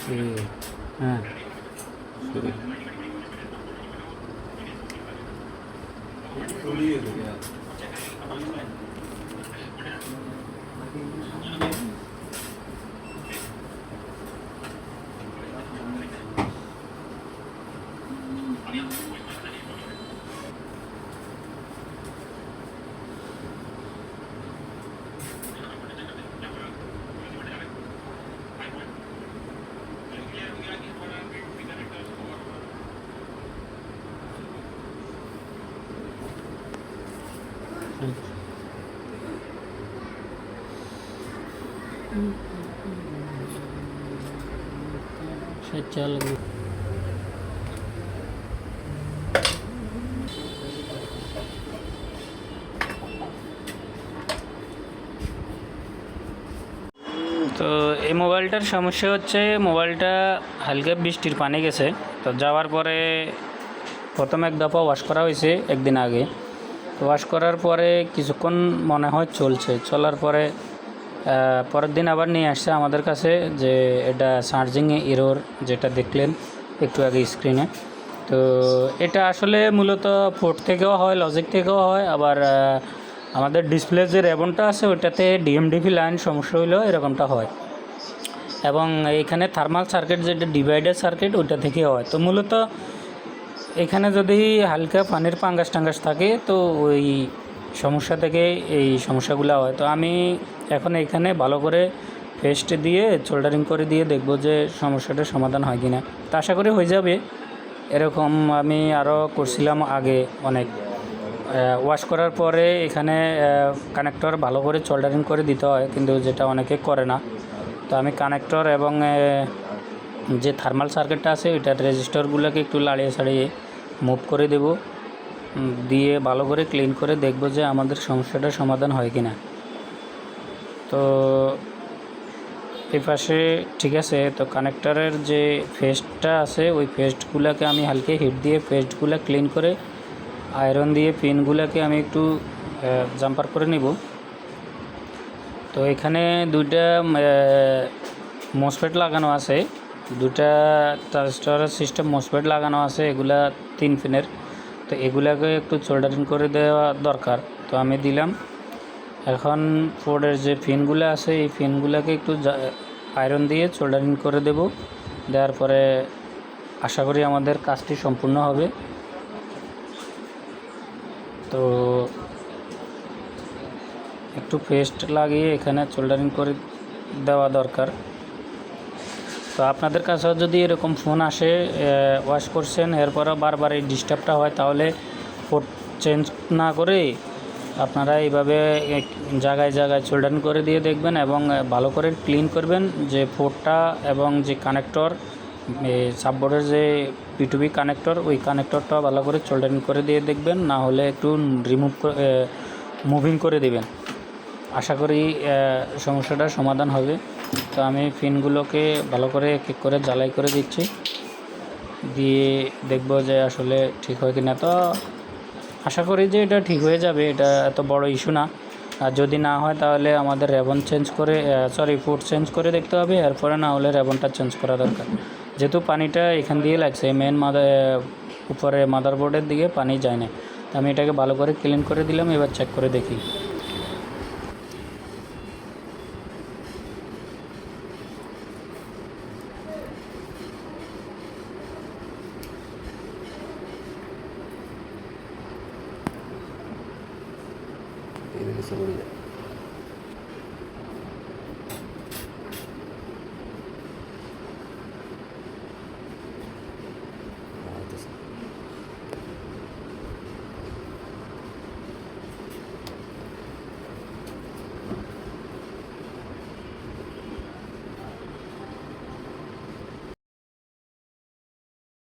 হ্যাঁ সে চাল তো এই মোবাইলটার সমস্যা হচ্ছে মোবাইলটা হালকা বৃষ্টির পানি গেছে। তো যাওয়ার পরে প্রথম এক দফা ওয়াশ করা হয়েছে একদিন আগে। তো ওয়াশ করার পরে কিছুক্ষণ মনে হয় চলার পরে পরের দিন আবার নিয়ে আসছে আমাদের কাছে যে এটা চার্জিংয়ে এরর, যেটা দেখলেন একটু আগে স্ক্রিনে। তো এটা আসলে মূলত পোর্ট থেকেও হয়, লজিক থেকেও হয়, আবার আমাদের ডিসপ্লে যে রেবনটা আছে ওইটাতে ডিএমডিপি লাইন সমস্যা হইলেও এরকমটা হয়। এবং এখানে থার্মাল সার্কিট যেটা ডিভাইডার সার্কিট ওইটা থেকে হয়। তো মূলত এখানে যদি হালকা পানির পাঙ্গাস টাঙ্গাস থাকে তো ওই সমস্যা থেকে এই সমস্যাগুলো হয়। তো আমি এখন এখানে ভালো করে পেস্ট দিয়ে সোল্ডারিং করে দিয়ে দেখব যে সমস্যাটার সমাধান হয় কি না। তো আশা করি হয়ে যাবে। এরকম আমি আরও করছিলাম আগে অনেক। ওয়াশ করার পরে এখানে কানেক্টর ভালো করে সোল্ডারিং করে দিতে হয়, কিন্তু যেটা অনেকে করে না। তো আমি কানেক্টর এবং যে থার্মাল সার্কিটটা আছে ওইটার রেজিস্টারগুলোকে একটু লাড়িয়ে ছাড়িয়ে মুভ করে দেব, দিয়ে ভালো করে ক্লিন করে দেখব যে আমাদের সমস্যাটার সমাধান হয় কি না। তো এই পাশে ঠিক আছে। তো কানেক্টরের যে ফেস্টটা আছে ওই ফেস্টগুলোকে আমি হালকা হিট দিয়ে ফেস্টগুলো ক্লিন করে আয়রন দিয়ে পিনগুলোকে আমি একটু জাম্পার করে নিব। তো এখানে দুইটা মসফেট লাগানো আছে, দুটা ট্রানজিস্টর সিস্টেম মসফেট লাগানো আছে, এগুলা 3 পিনের। তো এগুলাকে একটু সোল্ডারিং করে দেওয়া দরকার। তো আমি দিলাম। এখন বোর্ডের যে পিনগুলো আছে এই পিনগুলোকে একটু আয়রন দিয়ে সোল্ডারিং করে দেব। দেওয়ার পরে আশা করি আমাদের কাজটি সম্পূর্ণ হবে। তো একটু পেস্ট লাগিয়ে এখানে সোল্ডারিং করে দেওয়া দরকার। তো আপনাদের কাছেও যদি এরকম ফোন আসে, ওয়াশ করছেন এরপরও বারবার এই ডিস্টার্বটা হয়, তাহলে পোর্ট চেঞ্জ না করে আপনারা এইভাবে জায়গায় জায়গায় সোল্ডারিং করে দিয়ে দেখবেন এবং ভালো করে ক্লিন করবেন যে পোর্টটা এবং যে কানেক্টর সাববোর্ডের যে পিটুবি কানেক্টর ওই কানেক্টরটা ভালো করে সোল্ডারিং করে দিয়ে দেখবেন, না হলে একটু মুভিং করে দিবেন। আশা করি সমস্যাটার সমাধান হবে। তো আমি পিনগুলোকে ভালো করে এক এক করে জ্বালাই করে দিচ্ছি, দিয়ে দেখব যে আসলে ঠিক হয় কি না। তো আশা করি যে এটা ঠিক হয়ে যাবে, এটা এত বড় ইস্যু না। আর যদি না হয় তাহলে আমাদের রেবন চেঞ্জ করে পোর্ট চেঞ্জ করে দেখতে হবে। এরপরে না হলে রেবনটা চেঞ্জ করা দরকার, যেহেতু পানিটা এখান দিয়ে লাগছে মেন উপরে মাদারবোর্ডের দিকে পানি যায় না। তো আমি এটাকে ভালো করে ক্লিন করে দিলাম, এবার চেক করে দেখি। ഇതിൽ സൗകര്യം